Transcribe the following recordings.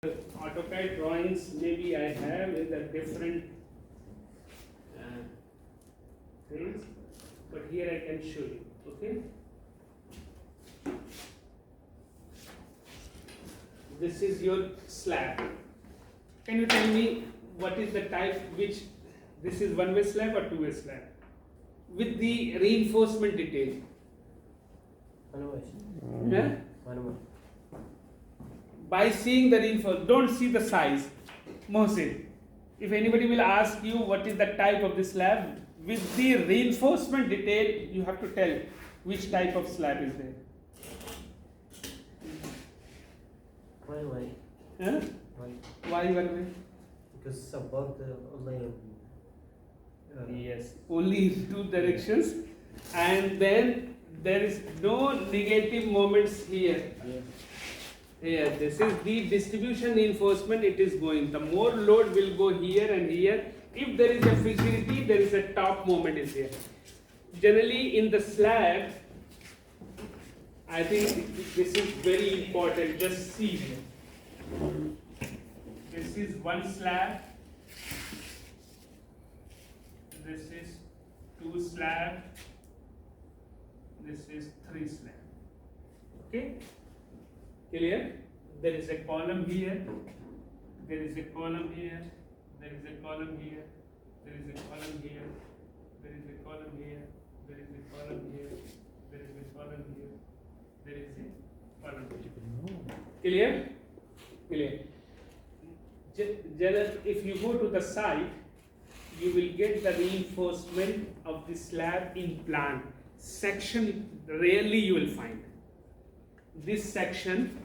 AutoCAD drawings maybe I have in the different things, but here I can show you. Okay, this is your slab. Can you tell me what is the type? Which this is one-way slab or two-way slab with the reinforcement detail? One Yeah? way. By seeing the reinforcement, don't see the size. Mohsin, if anybody will ask you what is the type of the slab, with the reinforcement detail, you have to tell which type of slab is there. Why? Huh? Why one way? Because about the only. Yes, only in two directions, and then there is no negative moments here. Here, this is the distribution reinforcement. It is going. The more load will go here and here. If there is a frigidity, there is a top moment is here. Generally, in the slab, I think this is very important. Just see here. This is one slab. This is two slab. This is three slab. Okay. Clear? There is a column here, there is a column here, there is a column here, there is a column here, there is a column here, there is a column here, there is a column here, there is a column here. Clear? Clear. If you go to the site, you will get the reinforcement of the slab in plan. Section, rarely you will find. This section,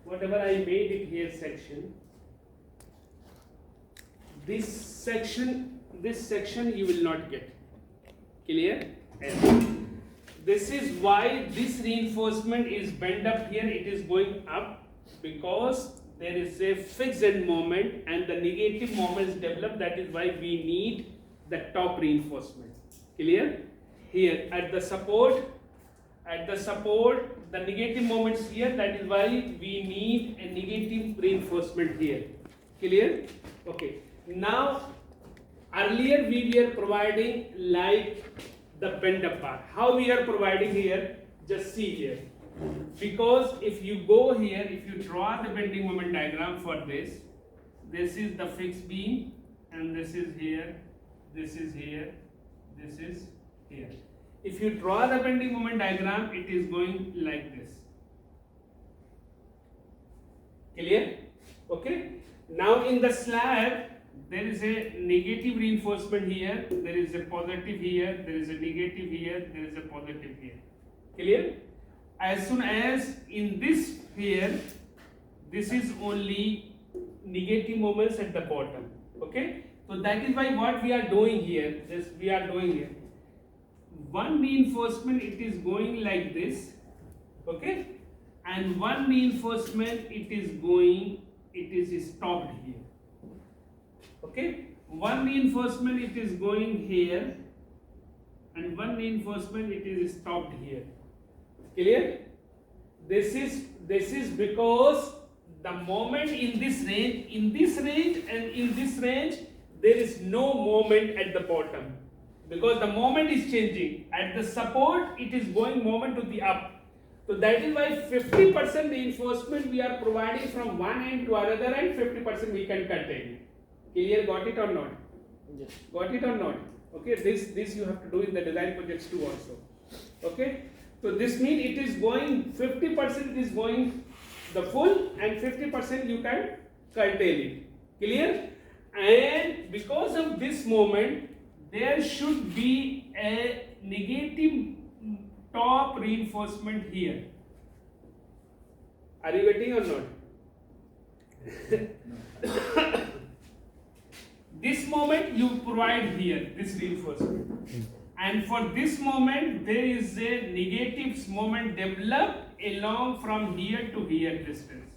whatever I made it here section, this section you will not get. Clear? And this is why this reinforcement is bent up here, it is going up, because there is a fixed end moment and the negative moments develop. That is why we need the top reinforcement. Clear? Here at the support, the negative moments here, that is why we need a negative reinforcement here. Clear? Okay. Now, earlier we were providing like the bend up bar. How we are providing here? Just see here. Because if you go here, if you draw the bending moment diagram for this is the fixed beam, and this is here, this is here, this is here. If you draw the bending moment diagram, it is going like this. Clear? Okay. Now in the slab, there is a negative reinforcement here, there is a positive here, there is a negative here, there is a positive here. Clear? As soon as in this here, this is only negative moments at the bottom. Okay. So that is why what we are doing here, one reinforcement it is going like this, okay, and one reinforcement it is stopped here, okay. One reinforcement it is going here, and one reinforcement it is stopped here. Clear? This is because the moment in this range and in this range, there is no moment at the bottom. Because the moment is changing. At the support, it is going moment to the up. So that is why 50% reinforcement we are providing from one end to another end, 50% we can contain. Clear? Got it or not? Yes. Got it or not? Okay, this you have to do in the design projects too also. Okay? So this means it is going 50% is going the full and 50% you can curtail it. Clear? And because of this moment, there should be a negative top reinforcement here. Are you getting or not? This moment you provide here, this reinforcement. And for this moment, there is a negative moment developed along from here to here distance.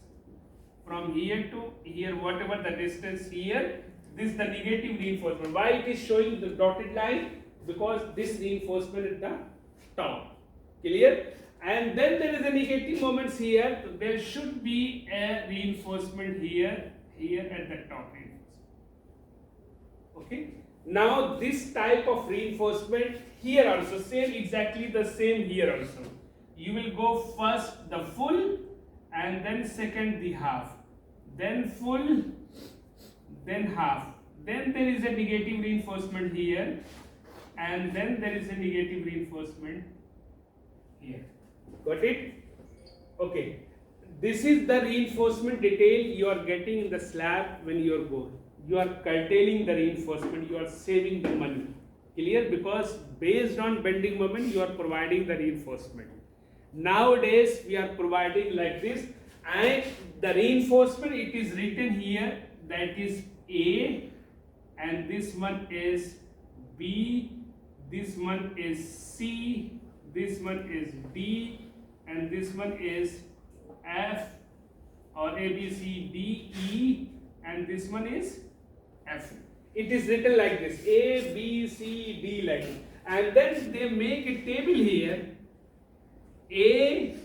From here to here, whatever the distance here, this is the negative reinforcement. Why it is showing the dotted line? Because this reinforcement at the top. Clear? and then there is a negative moments here. So there should be a reinforcement here at the top reinforcement. Okay. Now this type of reinforcement here also same, exactly the same here also. You will go first the full and then second the half, then full, then half. Then there is a negative reinforcement here, and then there is a negative reinforcement here. Got it? Okay. This is the reinforcement detail you are getting in the slab when you are going. You are curtailing the reinforcement, you are saving the money. Clear? Because based on bending moment, you are providing the reinforcement. Nowadays, we are providing like this, and the reinforcement, it is written here, that is A, and this one is B, this one is C, this one is D, and this one is F, or A, B, C, D, E, and this one is F. It is written like this, A, B, C, D, like this. And then they make a table here. A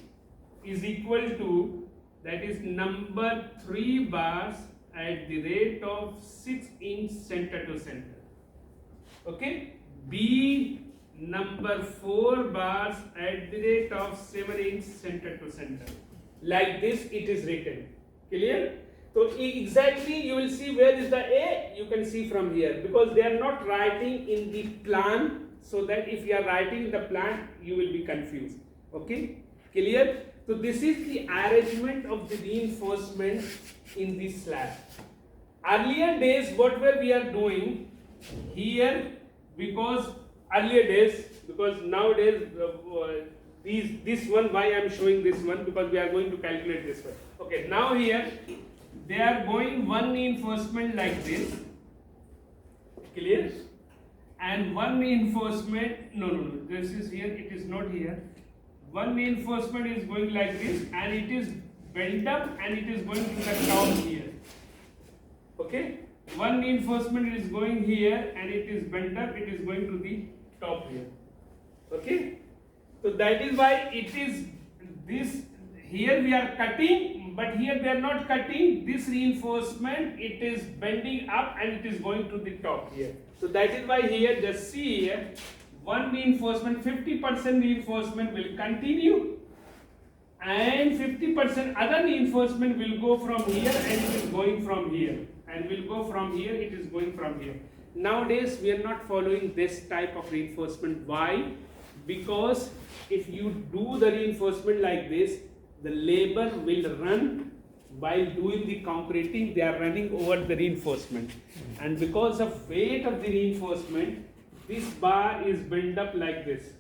is equal to, that is number 3 bars at the rate of 6 inch center to center. Okay. B number 4 bars at the rate of 7 inch center to center. Like this it is written. Clear? So exactly you will see where is the A, you can see from here, because they are not writing in the plan, so that if you are writing in the plan you will be confused. Okay, clear? So this is the arrangement of the reinforcement in this slab. Earlier days what were we are doing here, because earlier days, because nowadays this one, why I am showing this one, because we are going to calculate this one. Okay, now here they are going one reinforcement like this, clear, and one reinforcement, no, this is here, it is not here. One reinforcement is going like this, and it is bent up, and it is going to the top here. Okay, one reinforcement is going here, and it is bent up, it is going to the top here. Okay, so that is why it is this. Here we are cutting, but here they are not cutting. This reinforcement, it is bending up and it is going to the top here. So that is why here, just see here, one reinforcement, 50% reinforcement will continue, and 50% other reinforcement will go from here, and it is going from here, and will go from here, it is going from here. Nowadays we are not following this type of reinforcement. Why? Because if you do the reinforcement like this, the labor will run while doing the concreting, they are running over the reinforcement, and because of weight of the reinforcement, this bar is bent up like this.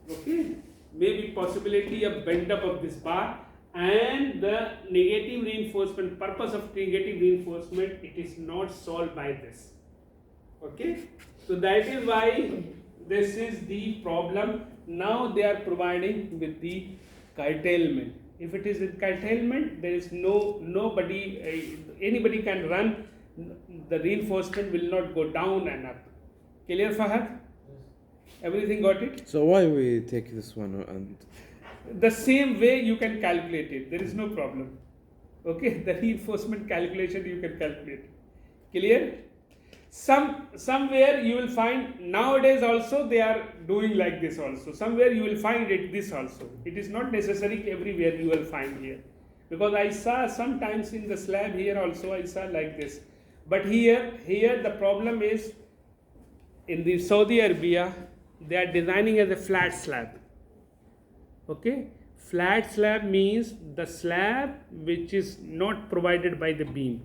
Okay, maybe possibility of bend up of this bar, and the negative reinforcement, purpose of negative reinforcement, it is not solved by this. Okay, so that is why this is the problem. Now they are providing with the curtailment. If it is in curtailment, there is anybody can run, the reinforcement will not go down and up. Clear, Fahad? Everything got it? So why we take this one and The same way you can calculate it, there is no problem. Okay, the reinforcement calculation you can calculate. Clear? Somewhere you will find, nowadays also they are doing like this also. Somewhere you will find it this also. It is not necessary everywhere you will find here. Because I saw sometimes in the slab here also I saw like this. But here the problem is, in the Saudi Arabia, they are designing as a flat slab. Okay, flat slab means the slab which is not provided by the beam.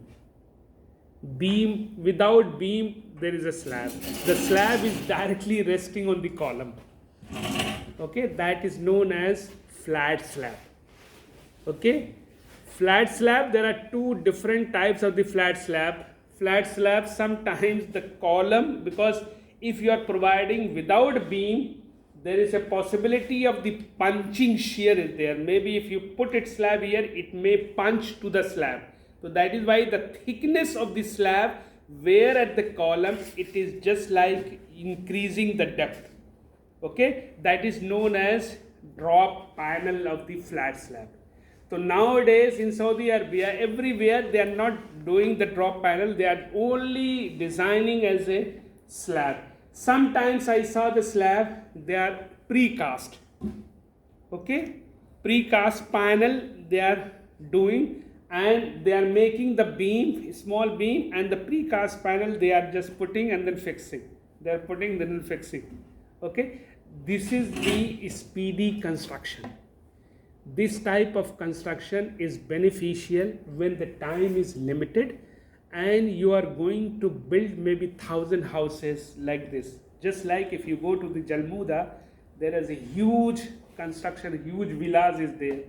Without beam there is a slab. The slab is directly resting on the column. Okay, that is known as flat slab. Okay, flat slab, there are two different types of the flat slab. Flat slab, sometimes the column, because if you are providing without beam, there is a possibility of the punching shear is there. Maybe if you put it slab here, it may punch to the slab. So that is why the thickness of the slab, where at the column, it is just like increasing the depth. Okay, that is known as drop panel of the flat slab. So nowadays in Saudi Arabia, everywhere they are not doing the drop panel, they are only designing as a slab. Sometimes I saw the slab, they are precast. Okay, precast panel they are doing, and they are making the beam, small beam, and the precast panel they are just putting and then fixing. They are putting then fixing. Okay, this is the speedy construction. This type of construction is beneficial when the time is limited and you are going to build maybe 1,000 houses like this. Just like if you go to the Jalmuda, there is a huge construction, huge villas is there.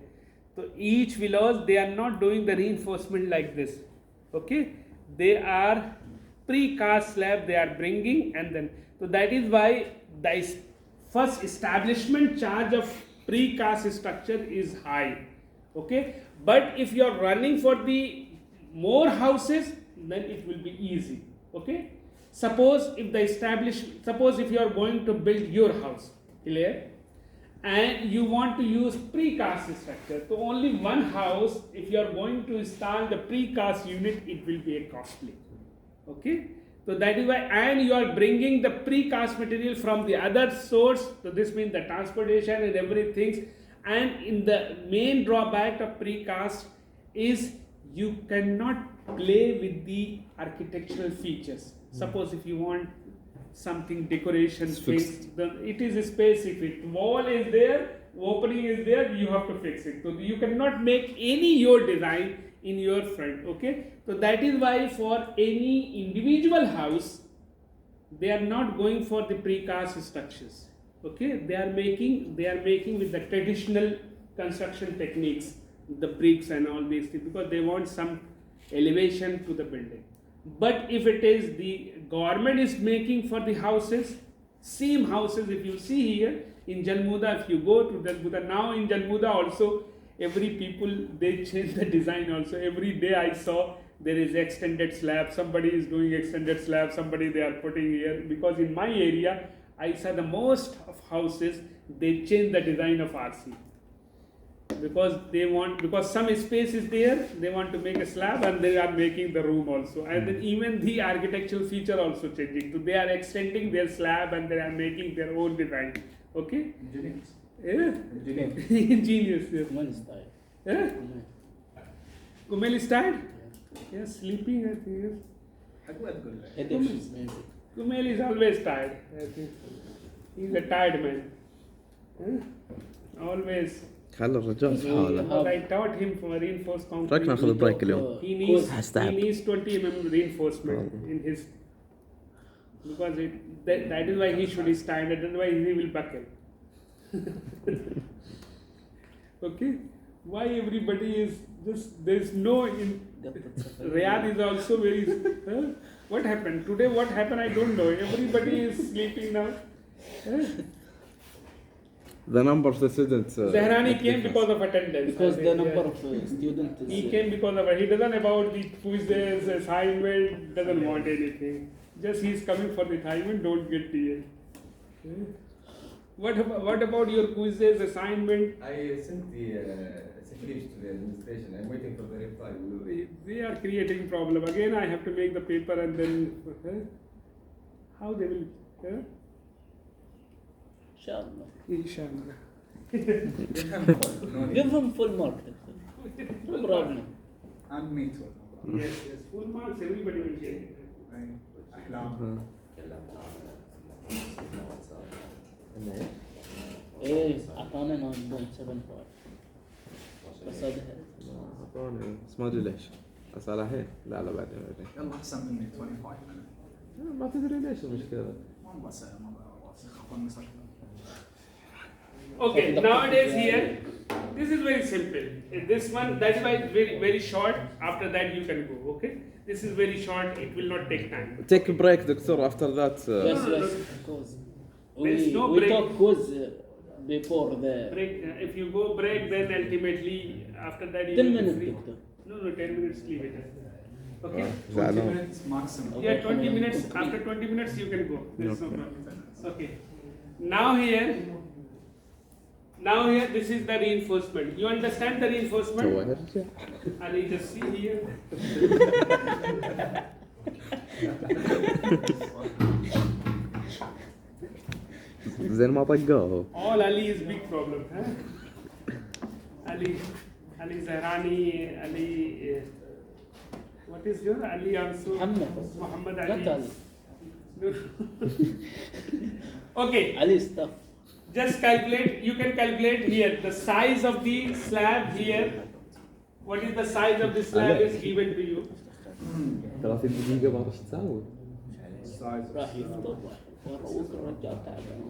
So each villas, they are not doing the reinforcement like this. Okay, they are precast slab they are bringing, and then so that is why the first establishment charge of precast structure is high. Okay, but if you are running for the more houses, then it will be easy. Okay, suppose if you are going to build your house, clear, and you want to use precast structure, so only one house, if you are going to install the precast unit, it will be costly. Okay, so that is why, and you are bringing the precast material from the other source, so this means the transportation and everything. And in the main drawback of precast is you cannot play with the architectural features. Suppose if you want something decoration fixed, then it is specific. Wall is there, opening is there, you have to fix it. So you cannot make any your design in your front. Okay, so that is why for any individual house they are not going for the precast structures. Okay, they are making with the traditional construction techniques, the bricks and all these things, because they want some elevation to the building. But if it is the government is making for the houses, same houses, if you see here in Jalmuda, if you go to Jalmuda, now in Jalmuda also every people they change the design also. Every day I saw there is extended slab, somebody is doing extended slab, somebody they are putting here, because in my area I saw the most of houses they change the design of RC. Because some space is there, they want to make a slab and they are making the room also, and then even the architectural feature also changing. So they are extending their slab and they are making their own design. Okay. Engineers. Yeah. Ingenious. Yes. Kumail is tired. Yeah. Kumail is tired. Yes, sleeping. I think. Yes. Headaches, maybe. Kumail is always tired. I think he's a tired man. Always. خلي الرجال في حاله. Because I taught him for reinforced concrete. رايك ناخذ بريك اليوم. He needs 20 mm reinforcement in his, because that is why he should stand, otherwise he will buckle. Okay, why everybody is just, there is no in Riyadh is also very what happened today, what happened I don't know, everybody is sleeping now. The number of the students. Zahrani came because of attendance. Because the number of students is... He came because of, he doesn't about the quizzes, assignment, doesn't want anything. Just he is coming for the assignment, don't get here. What about your quizzes, assignment? I sent the secretary to the administration. I'm waiting for the reply. They are creating problem. Again, I have to make the paper and then how they will. Inshallah. Inshallah. Give him full mark. No problem. And me too. Yes, full marks everybody will get. أحلام. ايه اعطانا 9.75 بس هذا اعطوني بس ما ادري ليش. اسال الحين؟ لا بعدين. يلا احسن مني 25 انا. ما تدري ليش المشكله. ما بسال ما خافون مسك. Okay, nowadays here, this is very simple. This one, that's why it's very, very short. After that you can go, okay? This is very short, it will not take time. Take a break دكتور after that. yes of course There's no we break. talk quiz before the Break, if you go break, then ultimately after that you 10 will be minutes free. doctor No, 10 minutes leave it. Okay? 20 minutes maximum. Yeah, 20 minutes. After 20 minutes you can go. There's no problem. Okay. Now here, Now here, this is the reinforcement. You understand the تو reinforcement? يرجع Ali, just see here. زين ما طقوه. All Ali is big problem, huh? Ali Zahrani, Ali, what is your Ali also? Muhammad Not Ali. Ali. Okay, Ali stuff. just calculate, you can calculate here the size of the slab here. What is the size of the slab is given to you. 30 دقيقة ما راح تساوي. Size. راح يفطر وروك الرجال تعبان.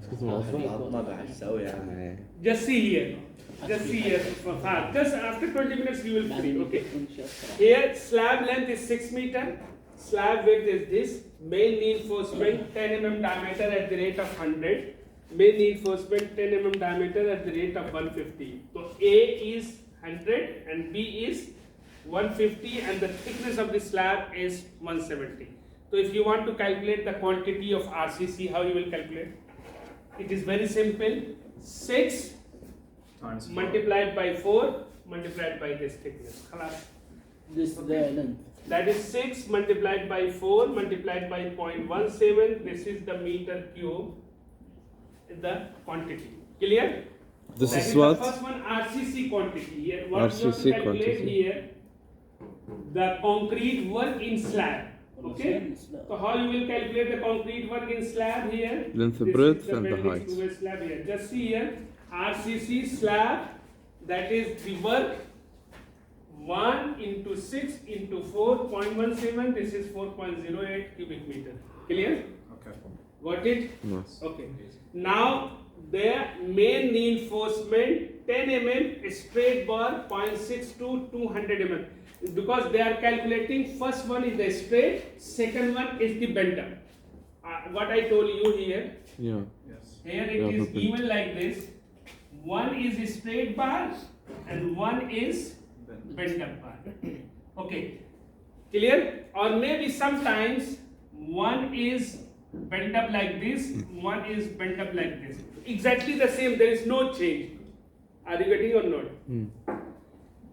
اسكت ما ما بعد تسوي يعني. Just see here. Just see here. Just after 20 minutes you will free, okay? Here slab length is 6 meter. Slab width is this. Main reinforcement 10 mm diameter at the rate of 100. Main reinforcement 10 mm diameter at the rate of 150. So A is 100 and B is 150 and the thickness of the slab is 170. So if you want to calculate the quantity of RCC, how you will calculate? It is very simple. 6 Times 4. multiplied by 4 multiplied by this thickness. Khalas. This the length. That is 6 multiplied by 4 multiplied by 0.17. This is the meter cube, the quantity. Clear? This That is the what? first one RCC quantity. Here, what you have RCC to calculate quantity. here, the concrete work in slab. Okay? So how you will calculate the concrete work in slab here? Length, This breadth is the and the bending height. to a slab here. Just see here, RCC slab, that is the work 1 into 6 into 4.17. This is 4.08 cubic meter. Clear? Okay. Got it? Nice. Okay. Now their main reinforcement 10 mm straight bar 0.6 to 200 mm. Because they are calculating, first one is the straight, second one is the bent up. What I told you here, Yeah. Yes. here Yeah, it is okay. given like this. One is a straight bar and one is bent up bar. Okay, clear? Or maybe sometimes one is bent up like this, one is bent up like this. Exactly the same, there is no change. Are you getting or not? Hmm.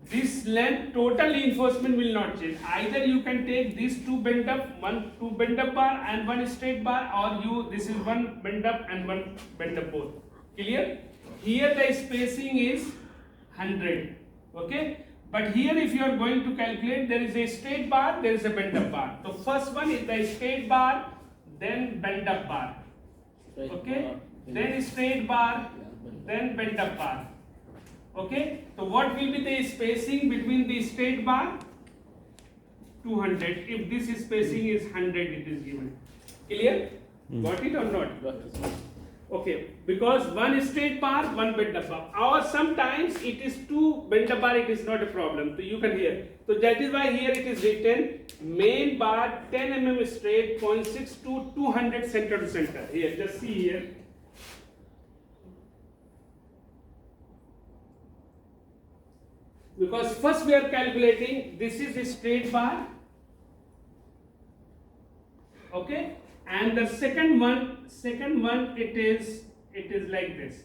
This length, total reinforcement will not change. Either you can take these two bent up, two bent up bar and one straight bar, or this is one bent up and one bent up both. Clear? Here the spacing is 100. Okay? But here if you are going to calculate, there is a straight bar, there is a bent up bar. So first one is the straight bar, then bent up bar. Okay? Then straight bar, then bent up bar. Okay, so what will be the spacing between the straight bar? 200. If this spacing is 100, it is given. Clear? Got it or not? Okay, because one straight bar, one bent up bar. Or sometimes it is two bent up bar, it is not a problem. So you can hear. So that is why here it is written main bar 10 mm straight, 0.6 to 200 center to center. Here, just see here. Because first we are calculating, this is a straight bar, okay, and the second one it is like this.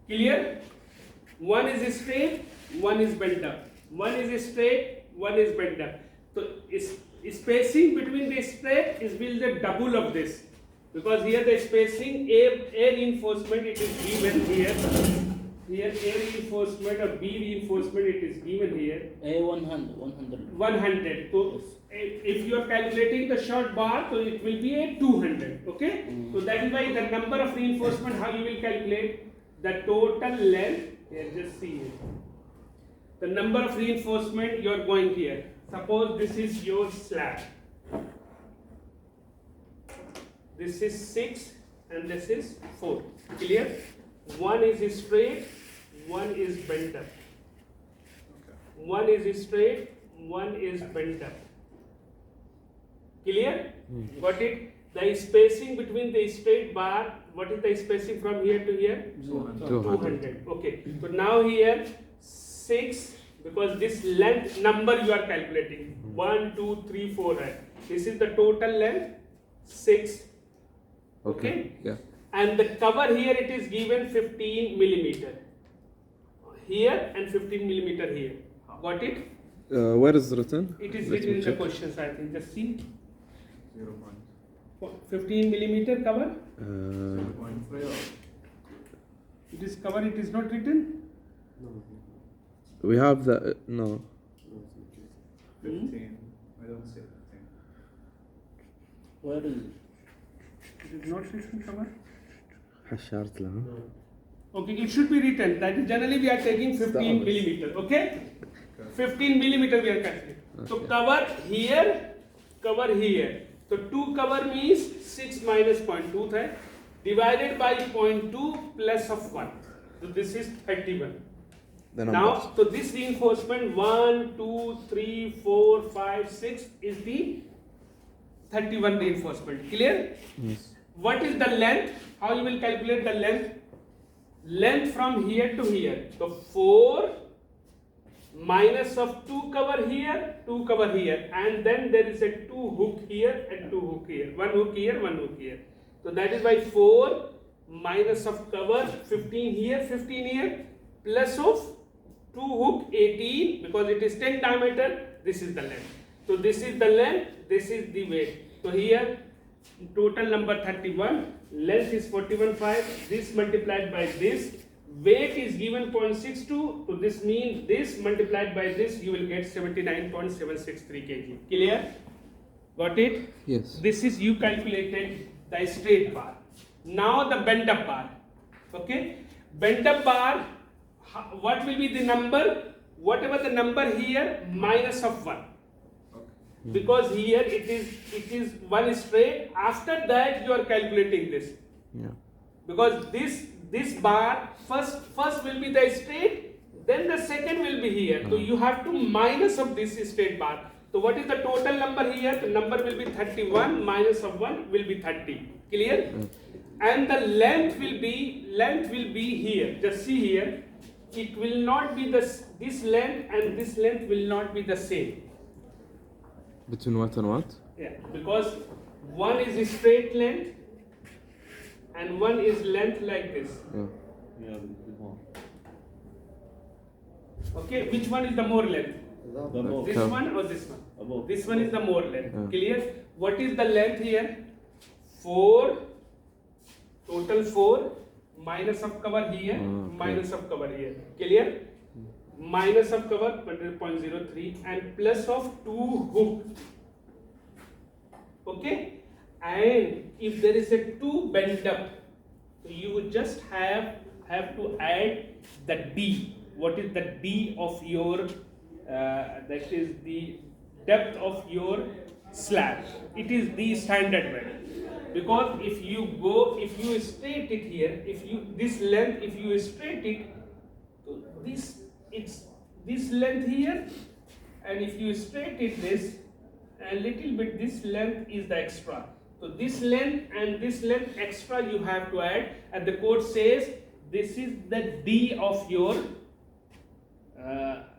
Clear? One is straight, one is bent up. One is straight, one is bent up. So spacing between the straight will the double of this, because here the spacing A reinforcement it is given here. Here A reinforcement or B reinforcement it is given here. A 100. 100. So if you are calculating the short bar, so it will be a 200. Okay. So that is why the number of reinforcement, how you will calculate the total length. Here, just see here. The number of reinforcement you are going here. Suppose this is your slab. This is 6 and this is 4. Clear? One is straight, one is bent up. One is straight, one is bent up. Clear? Got it? The spacing between the straight bar, what is the spacing from here to here? 200. Okay. So now here 6, because this length number you are calculating. 1, 2, 3, 4. Right? This is the total length 6. Okay? Yeah. and the cover here it is given 15 millimeter here and 15 millimeter here. Got it? Where is written? It is Let written me in the check. questions, I think. Just see. 0 15 millimeter cover. point 3 or It is cover. It is not written. We have the no. 15. I don't see 15. Where is it? It is not written cover. حشرت لها. Okay, it should be written. That is generally we are taking 15 millimeter. Okay, 15 millimeter we are cutting. So cover here, cover here. So 2 cover means 6 minus 0.2 है, divided by 0.2 plus of 1. So this is 31. The Now, numbers. so this reinforcement 1, 2, 3, 4, 5, 6 is the 31 reinforcement. Clear? Yes. What is the length? How you will calculate the length? Length from here to here. So 4 minus of 2 cover here, 2 cover here, and then there is a 2 hook here and 2 hook here. 1 hook here, 1 hook here. So that is why 4 minus of cover 15 here, 15 here, plus of 2 hook 18 because it is 10 diameter. This is the length. So this is the length, this is the weight. So here total number 31, length is 41.5, this multiplied by this, weight is given 0.62, so this means this multiplied by this you will get 79.763 kg. Clear? Got it? Yes. This is you calculated the straight bar. Now the bend up bar. Okay? Bend up bar, what will be the number? Whatever the number here, minus of 1. Because here it is one straight. After that you are calculating this. Yeah. Because this bar first will be the straight, then the second will be here. So you have to minus of this straight bar. So what is the total number here? The number will be 31 minus of 1 will be 30. Clear? And the length will be here. Just see here. It will not be this length and this length will not be the same. Between what and what? Yeah, because one is straight length and one is length like this. Yeah. Okay, which one is the more length? The more. This one or this one? Above. This one is the more length. Yeah. Clear? What is the length here? 4, total 4, minus of cover here, Okay. minus of cover here. Clear? Minus of cover 0.03 and plus of 2 hook. Okay? And if there is a 2 bend up, so you would just have to add the D. What is the D of your, that is the depth of your slab. It is the standard way. Because if you straight it here, this length, if you straight it, so it's this length here, and if you straight it this, a little bit this length is the extra. So this length and this length extra you have to add, and the code says this is the D of your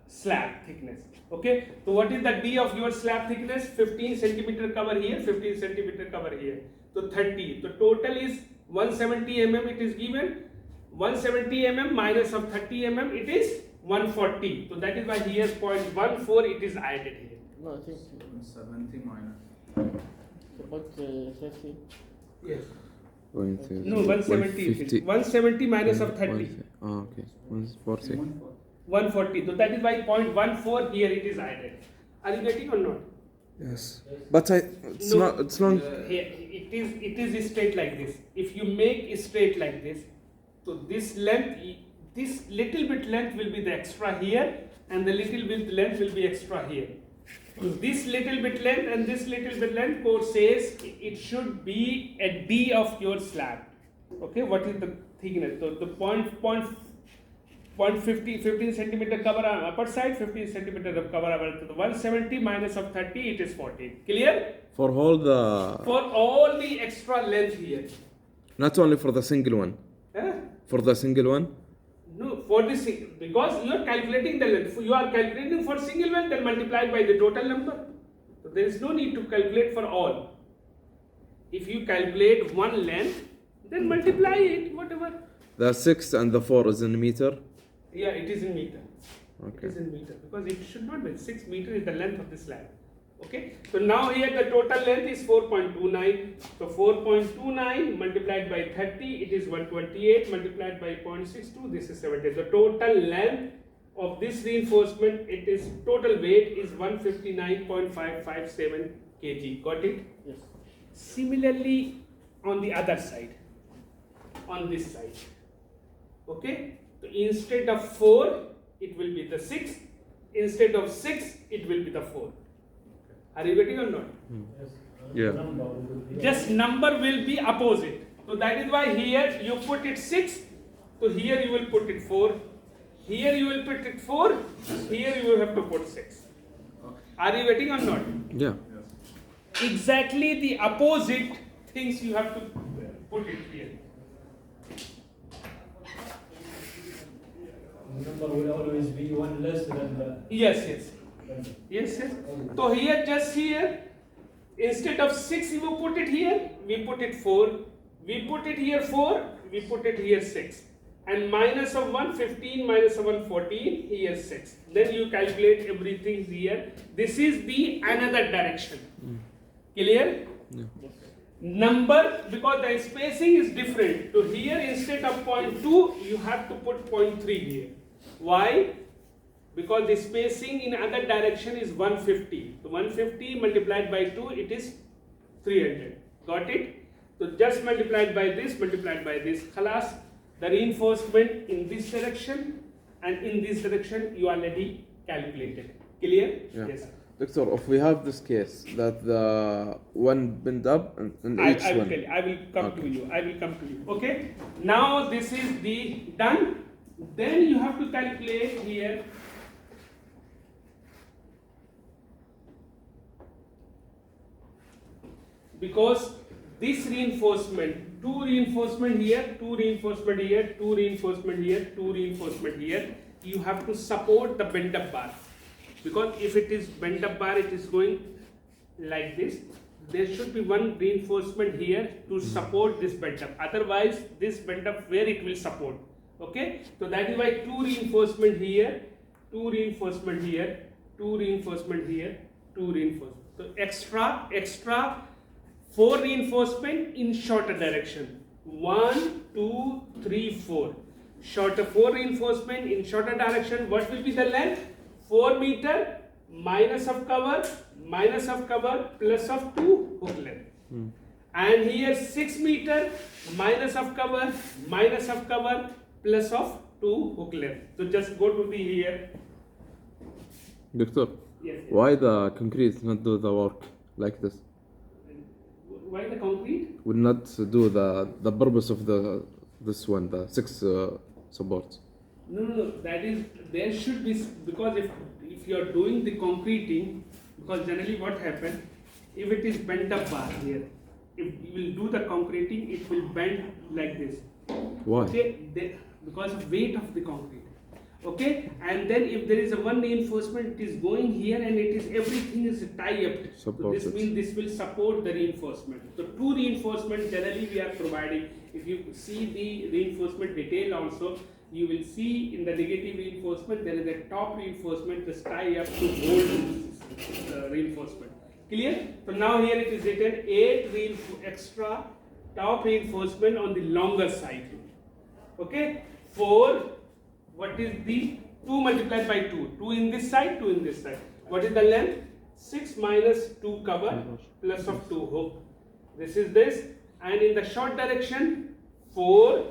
slab thickness. Okay, so what is the D of your slab thickness? 15 centimeter cover here, 15 centimeter cover here. So 30. So total is 170 mm it is given. 170 mm minus of 30 mm it is 140. So that is why here 0.14 it is added here. No, I think 70 minus. about 50. Yes. Point No, 170 it is. 170 minus of 30. Oh, okay. 140. 140. So that is why 0.14 here it is added. Are you getting or not? Yes. But it's No. not. It's long. Here it is straight like this. If you make it straight like this, so this length, this little bit length will be the extra here, and the little bit length will be extra here. This little bit length and this little bit length code says it should be a D of your slab. Okay, what is the thickness? So the 15 centimeter cover on upper side, 15 centimeter of cover over to the 170 minus of 30, it is 14. Clear? For all the. For all the extra length here. Not only for the single one. Huh? For the single one. No, for this, because you are calculating the length. You are calculating for single one, then multiplied by the total number. So there is no need to calculate for all. If you calculate one length, then multiply it, whatever. The 6 and the 4 is in meter. Yeah, it is in meter. Okay. It is in meter because it should not be 6 meter is the length of the slab. Okay, so now here the total length is 4.29. So 4.29 multiplied by 30, it is 128 multiplied by 0.62, this is 70. The total length of this reinforcement, it is total weight is 159.557 kg. Got it? Yes. Similarly, on the other side, on this side, okay, so instead of 4, it will be the 6. Instead of 6, it will be the 4. Are you getting or not? Yeah. Just number will be opposite. So that is why here you put it 6. So here you will put it 4. Here you will put it 4. Here you will have to put 6. Are you getting or not? Yeah. Exactly the opposite things you have to put it here. The number will always be one less than the. Yes, yes. Yes, yes. So here, just here, instead of 6, you put it here, we put it 4. We put it here 4, we put it here 6. And minus of 1, 15, minus of 1, 14, here 6. Then you calculate everything here. This is the another direction. Clear? Yeah. Number, because the spacing is different. So here, instead of 0.2, you have to put 0.3 here. Why? Because the spacing in other direction is 150. So 150 multiplied by 2, it is 300. Got it? So just multiplied by this, Khalas. The reinforcement in this direction and in this direction you already calculated. Clear? Yeah. Yes. Doctor, if we have this case that the one bend up and each I will one. tell you. I will come Okay. to you. Okay. Now this is the done. Then you have to calculate here. Because this reinforcement, 2 reinforcement here, 2 reinforcement here, 2 reinforcement here, 2 reinforcement here, you have to support the bent up bar. Because if it is bent up bar, it is going like this. There should be 1 reinforcement here to support this bent up. Otherwise, this bent up where it will support. Okay? So that is why 2 reinforcement here, 2 reinforcement here, 2 reinforcement here, 2 reinforcement. So extra 4 reinforcement in shorter direction. 1, 2, 3, 4. Shorter 4 reinforcement in shorter direction. What will be the length? 4 meter minus of cover plus of 2 hook length. And here 6 meter minus of cover plus of 2 hook length. So just go to the here. Doctor, Yes. why the concrete not do the work like this? Why the concrete? Will not do the purpose of this one, the 6 supports. No. That is, there should be, because if you are doing the concreting, because generally what happens, if it is bent up bar here, if you will do the concreting, it will bend like this. Why? Okay, because of weight of the concrete. Okay, and then if there is a 1 reinforcement, it is going here and it is everything is tie up. So this Supported. means this will support the reinforcement. So 2 reinforcement generally we are providing. If you see the reinforcement detail also, you will see in the negative reinforcement there is a top reinforcement just tie up to hold the reinforcement. Clear? So now here it is written 8 extra top reinforcement on the longer side. Okay, 4. What is the 2 multiplied by 2? 2 in this side, 2 in this side. What is the length? 6 minus 2 cover plus of 2 hook. This is this. And in the short direction, 4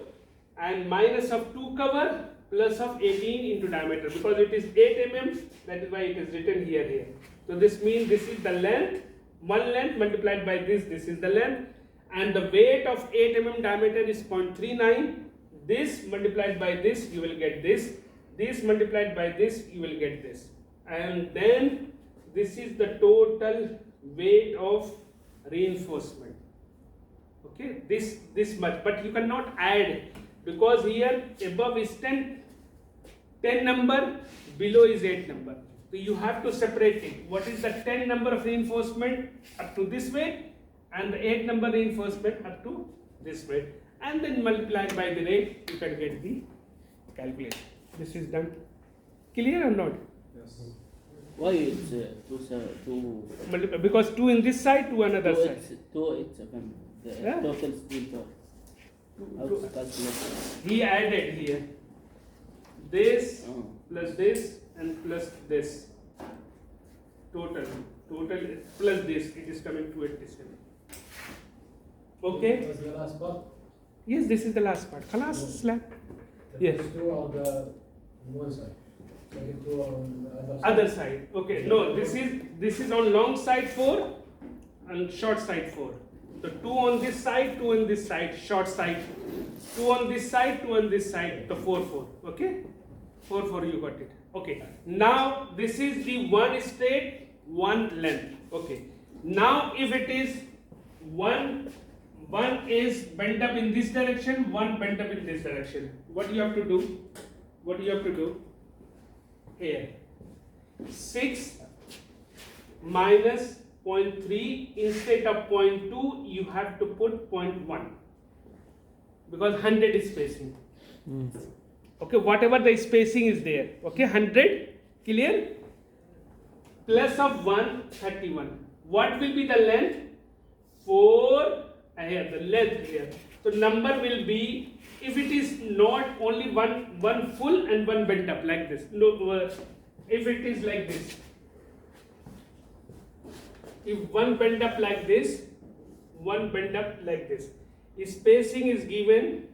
and minus of 2 cover plus of 18 into diameter. Because it is 8 mm, that is why it is written here. So this means this is the length. 1 length multiplied by this is the length. And the weight of 8 mm diameter is 0.39. This multiplied by this, you will get this. This multiplied by this, you will get this. And then this is the total weight of reinforcement. Okay, this much. But you cannot add, because here above is 10 number, below is 8 number. So you have to separate it. What is the 10 number of reinforcement up to this weight, and the 8 number reinforcement up to this weight. and then multiply by the rate, you can get the calculation. This is done. Clear or not? Yes. Why it's Because 2 in this side, 2 another side. 2x again. The Yeah. total steel torque. How to calculate? He added here this Oh. plus this and plus this. Total plus this, it is coming to 87. Okay? Was the last part? Yes, this is the last part. Khalas, slab. The Yes. first two are on one side. Second two are on the other side. Other side. Okay. No, this is on long side 4 and short side 4. So 2 on this side, 2 on this side, short side. 2 on this side, 2 on this side. So 4, 4. Okay? 4, 4, you got it. Okay. Now this is the one straight, one length. Okay. Now if it is one is bent up in this direction, one bent up in this direction. What you have to do? What you have to do? Here. 6 minus 0.3 instead of 0.2 you have to put 0.1 because 100 is spacing. Okay, whatever the spacing is there. Okay, 100, clear? Plus of 131. What will be the length? 4, here the length here. So number will be, if it is not only one full and one bent up like this. No, if it is like this. If one bent up like this, one bent up like this. Spacing is given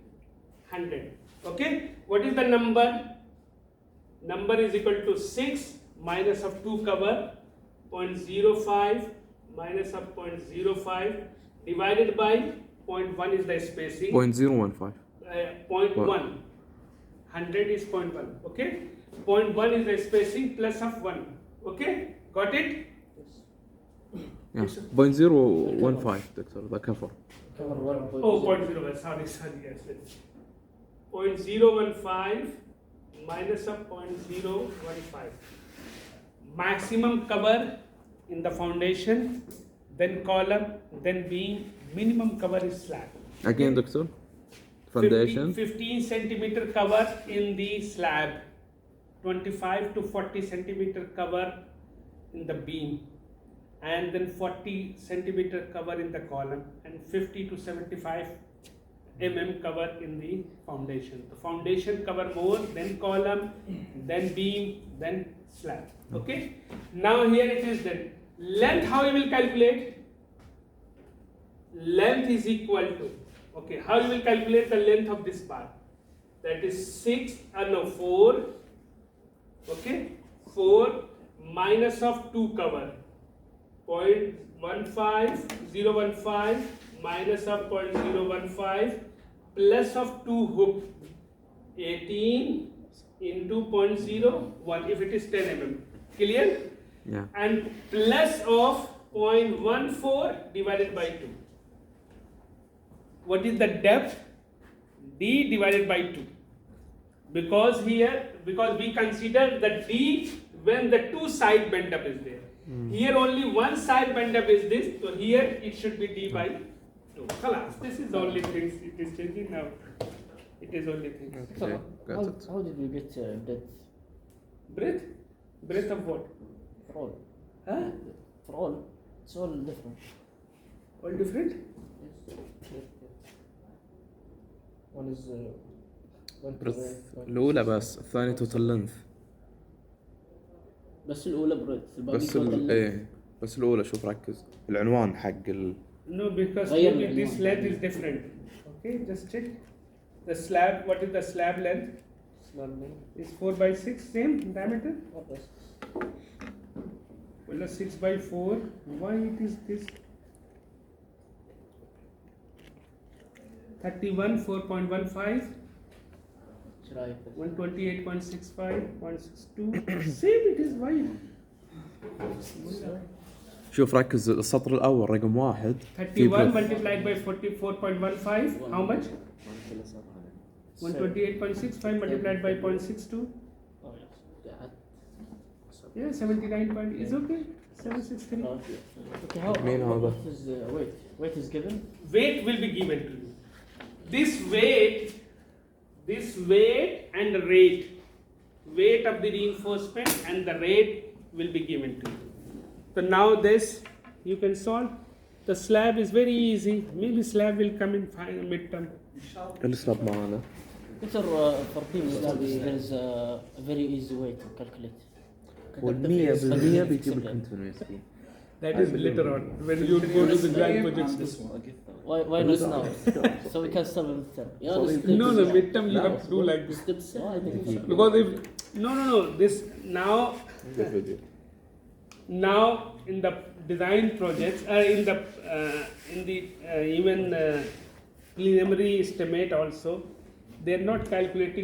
100. Okay? What is the number? Number is equal to 6 minus of 2 cover 0.05 minus of 0.05 divided by 0.1 is the spacing. 0.015. 0.1. 100 is 0.1. Okay? 0.1 is the spacing plus of 1. Okay? Got it? Yeah. 0.015 دكتور ذا كفر. Cover 1.0. Oh, 0.01. Sorry. Yes. 0.015 minus of 0.015. Maximum cover in the foundation, then column, then beam. Minimum cover is slab. Again دكتور. Foundation. 15 centimeter cover in the slab. 25 to 40 centimeter cover in the beam. And then 40 centimeter cover in the column and 50 to 75 mm cover in the foundation. The foundation cover more, then column, then beam, then slab. Okay? Now here it is then. Length, how you will calculate? Length is equal to, okay, how you will calculate the length of this part? That is 4, okay, 4 minus of 2 cover. 0.15 minus of 0.015 plus of 2 hook 18 into 0.01 if it is 10 mm. Clear? Yeah. And plus of 0.14 divided by 2. What is the depth? D divided by 2. Because we consider the D when the two side bent up is there. Here only one side bend up is this, so here it should be D by 2. Khalas, this is the only thing it is changing now. It is only thing. Okay. Got it. How did we get depth? Breadth? Breadth of what? For all. Huh? For all. It's all different. All different? Yes. One is one بريث الأولى بس الثانية توتال لينث. بس الأولى بريث الباقي بس total ايه بس الأولى شوف ركز العنوان حق No, because غير maybe this العنوان. length is different. Okay, just check. The slab, what is the slab length? slab length. Is 4 by 6 same diameter? Yes. Well, 6 by 4. Why it is this? 31, 4.15. ايش رايك؟ 128.65, 162. Same it is why? شوف ركز السطر الأول رقم 1 31 multiplied by 44.15. How much? 128.65 multiplied by 0.62. Oh, yes. Yeah, 79 point is okay. 763. Okay, how مين هذا؟ what is weight? Weight is given. Weight will be given to you. this weight and rate, weight of the reinforcement and the rate will be given to you. So now this you can solve. The slab is very easy. Maybe slab will come in midterm. السلاب معانا. Peter, for beam slab, there is a very easy way to calculate. والمية بالمية بيجيب لك انت من USB. That is later on when you go to the grand projects. Why not now? So we can solve it midterm. Yeah, the steps. No, midterm you have to do like this. Steps. Yeah, I think so. Because if this now in the design projects in the even preliminary estimate also they are not calculating